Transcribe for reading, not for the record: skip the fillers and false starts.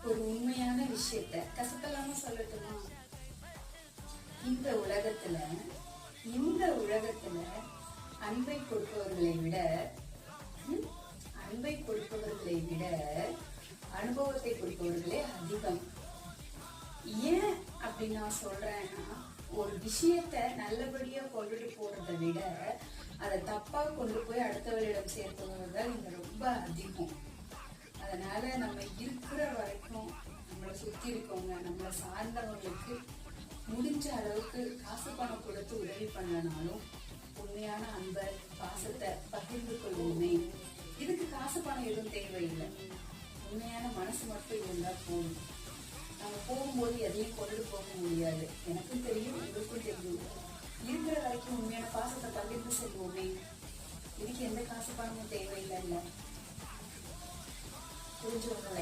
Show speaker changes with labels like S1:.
S1: ஒரு உண்மையான விஷயத்த கசப்பெல்லாம சொல்லட்டுமா? இந்த உலகத்துல அன்பை கொடுப்பவர்களை விட அனுபவத்தை கொடுப்பவர்களே அதிகம். ஏன் அப்படி நான் சொல்றேன்னா, ஒரு விஷயத்த நல்லபடியா கொண்டுட்டு போறதை விட அதை தப்பா கொண்டு போய் அடுத்தவரிடம் சேர்ப்பவர்கள் இங்க ரொம்ப அதிகம். அதனால நம்ம இருக்கிற வரைக்கும் நம்மளை சுத்தி இருக்கவங்க, நம்மளை சார்ந்தவங்களுக்கு முடிஞ்ச அளவுக்கு காசு பணம் கொடுத்து உதவி பண்ணனாலும் உண்மையான அன்பை, பாசத்தை பகிர்ந்து கொள்வோமே. இதுக்கு காசு பணம் எதுவும் தேவையில்லை, உண்மையான மனசு மட்டும் இருந்தா போதும். நம்ம போகும்போது எதையும் கொண்டு போக முடியாது, எனக்கும் தெரியும், உங்களுக்கும் தெரியும். இருக்கிற வரைக்கும் உண்மையான பாசத்தை பகிர்ந்து செல்வோமே. இதுக்கு எந்த காசு பணமும் தேவையில்லை. புரிஞ்சவங்க